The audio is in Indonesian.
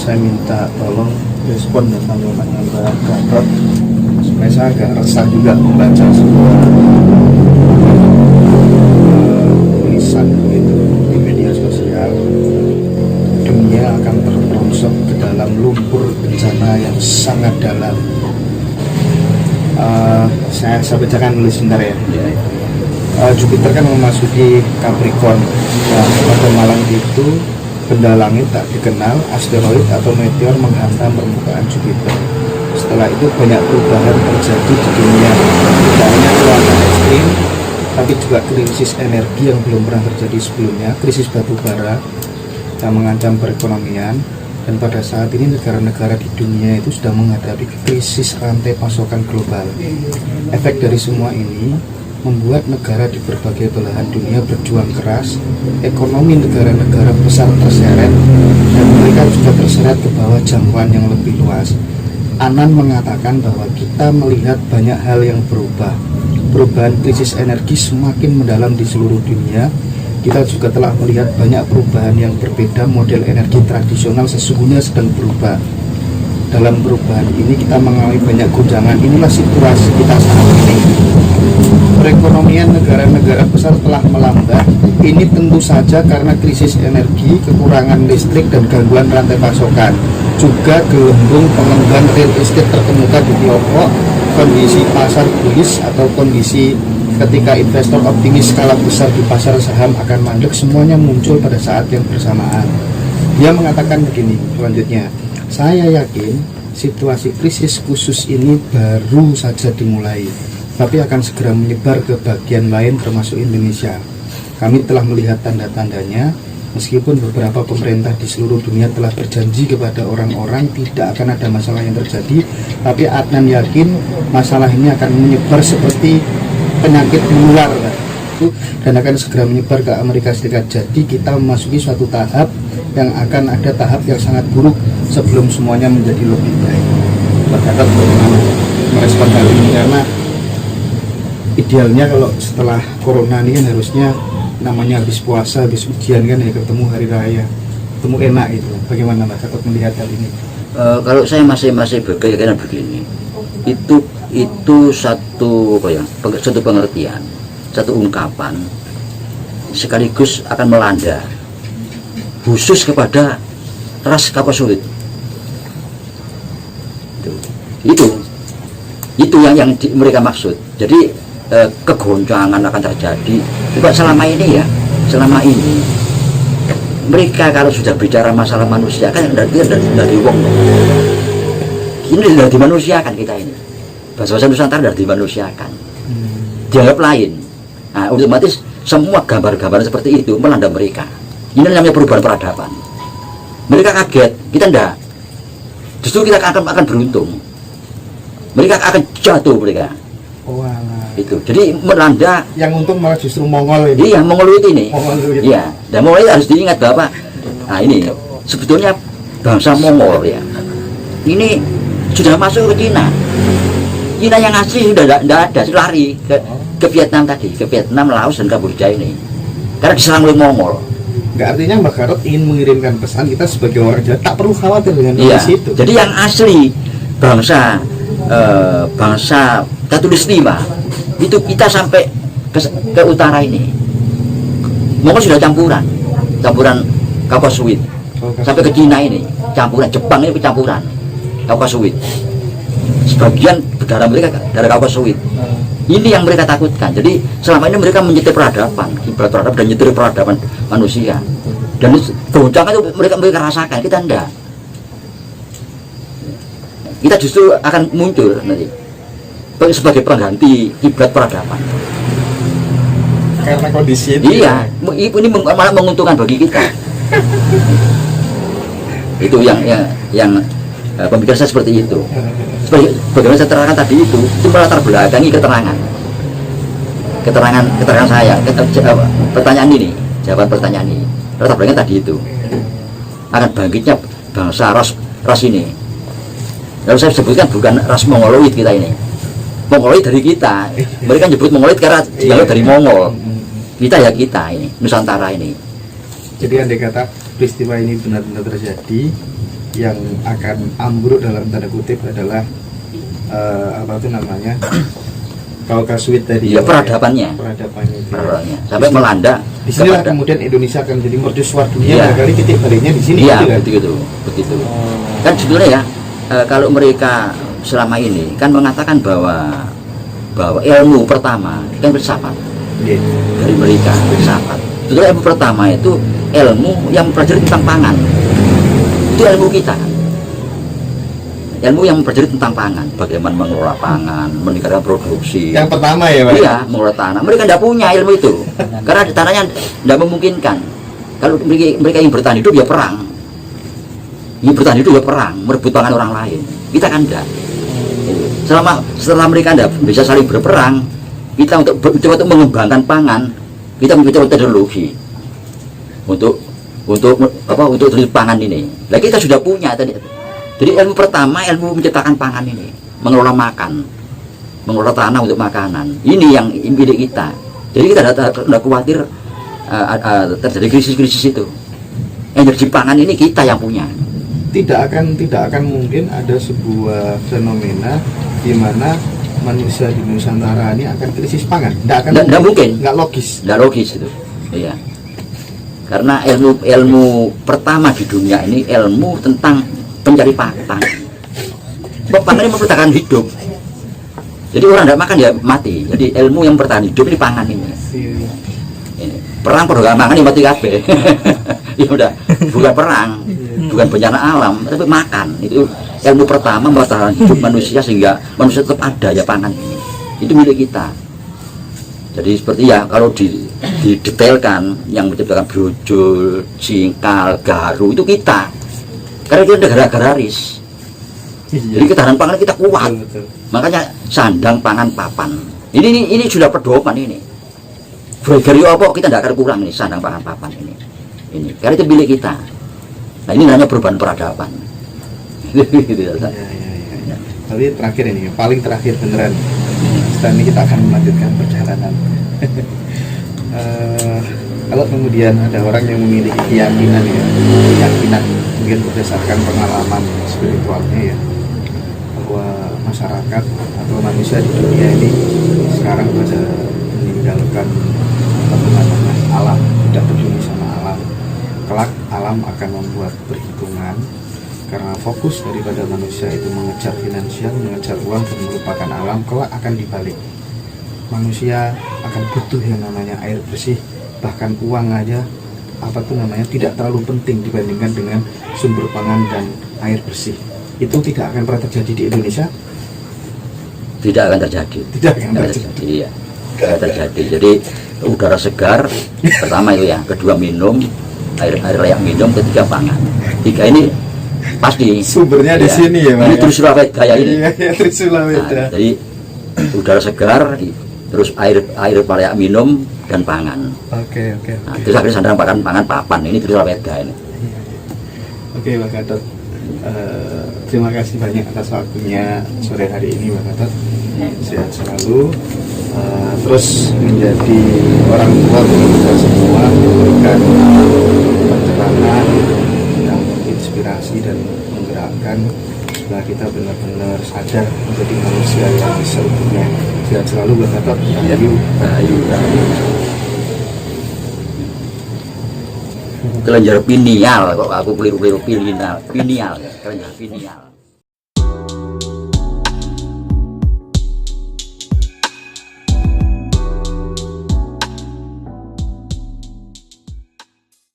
saya minta tolong respon dan tanggapan Mbak Gatot supaya saya agak resah juga membaca sebuah tulisan gitu di media sosial. Dunia akan terperosok ke dalam lumpur bencana yang sangat dalam. Saya bacakan dulu sebentar ya. Jupiter kan memasuki Capricorn. Pada malam itu benda langit tak dikenal, asteroid atau meteor menghantam permukaan Jupiter. Setelah itu banyak perubahan terjadi di dunia. Tidak hanya cuaca ekstrim, tapi juga krisis energi yang belum pernah terjadi sebelumnya, krisis batu bara yang mengancam perekonomian. Dan pada saat ini negara-negara di dunia itu sudah menghadapi krisis rantai pasokan global. Efek dari semua ini membuat negara di berbagai belahan dunia berjuang keras. Ekonomi negara-negara besar terseret dan mereka juga terseret ke bawah jangkauan yang lebih luas. Anan mengatakan bahwa kita melihat banyak hal yang berubah. Perubahan krisis energi semakin mendalam di seluruh dunia. Kita juga telah melihat banyak perubahan yang berbeda. Model energi tradisional sesungguhnya sedang berubah. Dalam perubahan ini kita mengalami banyak guncangan. Inilah situasi kita saat ini. Perekonomian negara-negara besar telah melambat. Ini tentu saja karena krisis energi, kekurangan listrik, dan gangguan rantai pasokan. Juga gelembung pengembang real estate terkemuka di Tiongkok, kondisi pasar bullish atau kondisi ketika investor optimis skala besar di pasar saham akan mandek, semuanya muncul pada saat yang bersamaan. Dia mengatakan begini selanjutnya, saya yakin situasi krisis khusus ini baru saja dimulai, tapi akan segera menyebar ke bagian lain termasuk Indonesia. Kami telah melihat tanda-tandanya, meskipun beberapa pemerintah di seluruh dunia telah berjanji kepada orang-orang tidak akan ada masalah yang terjadi, tapi Adnan yakin masalah ini akan menyebar seperti penyakit menular dan akan segera menyebar ke Amerika Serikat. Jadi kita memasuki suatu tahap yang akan ada tahap yang sangat buruk sebelum semuanya menjadi lebih baik. Mbak Gatot bagaimana merespon hal ini? Karena idealnya kalau setelah corona ini kan harusnya namanya habis puasa, habis ujian kan ya, ketemu hari raya, ketemu enak itu. Bagaimana Mbak Gatot melihat hal ini? Kalau saya masih berkeyakinan begini, itu satu pengertian, satu ungkapan sekaligus akan melanda khusus kepada ras kapal sulit. Itu yang mereka maksud. Jadi kegoncangan akan terjadi. Juga selama ini mereka kalau sudah bicara masalah manusia kan dari wong. Ini sudah dimanusiakan kita ini. Bahasa Nusantara sudah dimanusiakan. Dianggap lain. Nah, otomatis semua gambar-gambar seperti itu melanda mereka. Ini namanya perubahan peradaban. Mereka kaget, kita enggak. Justru kita akan beruntung. Mereka akan jatuh mereka. Itu. Jadi melanda. Yang untung malah justru Mongol ini. Iya, Mongol ini. Iya. Dan Mongol itu harus diingat bahwa, nah ini sebetulnya bangsa Mongol ya. Ini sudah masuk ke Cina. Cina yang asli sudah tidak ada, lari ke Vietnam tadi, ke Vietnam, Laos dan Kamboja ini. Karena diserang oleh Mongol. Nggak, artinya Mbak Gatot ingin mengirimkan pesan kita sebagai orang Jawa tak perlu khawatir dengan kondisi itu. Jadi yang asli bangsa Katulistiwa itu kita sampai ke utara ini. Mongol sudah campuran Kapuaswit sampai ke Cina ini campuran, Jepang ini campuran Kapuaswit. Sebagian darah mereka darah Kapuaswit. Ini yang mereka takutkan. Jadi selama ini mereka menyetir peradaban, kiblat peradaban dan nyetir peradaban manusia. Dan goncangan itu mereka rasakan, kita enggak. Kita justru akan muncul nanti sebagai pengganti kiblat peradaban. Karena kondisi itu. Iya, ini malah menguntungkan bagi kita. Itu yang pemikiran saya seperti itu. Bagaimana saya terangkan tadi itu melatar belakangi keterangan saya, pertanyaan ini, jawaban pertanyaan ini. Latar belakangnya tadi itu akan bangkitnya bangsa ras ini. Lalu saya sebutkan bukan ras Mongoloid kita ini. Mongoloid dari kita. Mereka nyebut Mongoloid karena dialog dari Mongol. Kita ya kita ini, Nusantara ini. Jadi andai kata peristiwa ini benar-benar terjadi, yang akan ambruk dalam tanda kutip adalah apa itu namanya Caucasoid tadi ya peradabannya peradabannya itu. peradabannya sampai melanda Di sinilah kepada- kemudian Indonesia akan jadi mercusuar dunia. Iya. Barangkali titik baliknya di sini. iya gitu kan? begitu kan sebetulnya ya kalau mereka selama ini kan mengatakan bahwa ilmu pertama kan filsafat Iya. dari mereka filsafat. Sebetulnya ilmu pertama itu ilmu yang mempelajari tentang pangan. Itu ilmu kita kan. Ilmu yang mempelajari tentang pangan, bagaimana mengelola pangan, meningkatkan produksi. Yang pertama ya, Pak. Iya, mengelola tanah. Mereka tidak punya ilmu itu, karena di tanahnya tidak memungkinkan. Kalau mereka yang bertahan hidup ya perang, yang bertahan hidup ya perang, merebut pangan orang lain. Kita kan tidak. Setelah mereka tidak bisa saling berperang, kita untuk mengembangkan pangan, kita mencoba teknologi untuk jenis pangan ini. Nah, kita sudah punya tadi. Jadi ilmu pertama ilmu menciptakan pangan ini, mengelola makan, mengelola tanah untuk makanan. Ini yang milik kita. Jadi kita tidak khawatir terjadi krisis-krisis itu. Energi pangan ini kita yang punya. Tidak akan mungkin ada sebuah fenomena di mana manusia di Nusantara ini akan krisis pangan. Tidak mungkin. Nggak logis. Tidak logis itu. Iya. Karena ilmu pertama di dunia ini ilmu tentang pencari pangan. Pangan ini mempertahankan hidup. Jadi orang tidak makan ya mati. Jadi ilmu yang bertahan hidup ini pangan ini. Ini. Perang program makan ini mati kabeh. Ya udah, bukan perang, bukan bencana alam, tapi makan. Itu ilmu pertama bertahan hidup manusia sehingga manusia tetap ada ya pangan ini. Itu milik kita. Jadi seperti ya kalau didetailkan yang menciptakan brojol, jingkal, garu itu kita. Karena kita negara agraris. Jadi ketahanan pangan kita kuat. Betul. Makanya sandang pangan papan. Ini sudah pedoman ini. Dari apa kita tidak akan kurang ini sandang pangan papan ini. Karena itu milik kita. Nah ini namanya perubahan peradaban. Gitu ya. Ya. Tapi terakhir ini, paling terakhir beneran. Setelah ini kita akan melanjutkan perjalanan. Kalau kemudian ada orang yang memiliki keyakinan mungkin berdasarkan pengalaman spiritualnya ya, bahwa masyarakat atau manusia di dunia ini sekarang pada meninggalkan alam, tidak peduli sama alam. Kelak alam akan membuat perhitungan karena fokus daripada manusia itu mengejar finansial, mengejar uang dan merupakan alam. Kelak akan dibalik, manusia akan butuh yang namanya air bersih, bahkan uang aja tidak terlalu penting dibandingkan dengan sumber pangan dan air bersih. Itu tidak akan pernah terjadi di Indonesia. Tidak akan terjadi. Tidak akan terjadi. Iya, tidak terjadi. Jadi udara segar pertama itu ya, kedua minum air layak minum, ketiga pangan. Tiga ini pasti Sumbernya di sini ya, Pak. Ini Trisula Weda ya ini. Iya, Trisula Weda. Nah, jadi udara segar, terus air layak minum dan pangan. Oke. Nah, terus akhirnya sandang pangan papan. Ini Trisula Weda ini. Oke, Pak Gatot. Terima kasih banyak atas waktunya sore hari ini, Pak Gatot. Sehat selalu. Terus menjadi orang tua bagi kita semua, memberikan pencerahan yang menginspirasi dan menggerakkan supaya kita benar-benar sadar menjadi manusia yang seutuhnya. Sehat selalu, Pak Gatot. Ayu. Kelenjar pineal, kok aku keliru pineal, kelenjar pineal.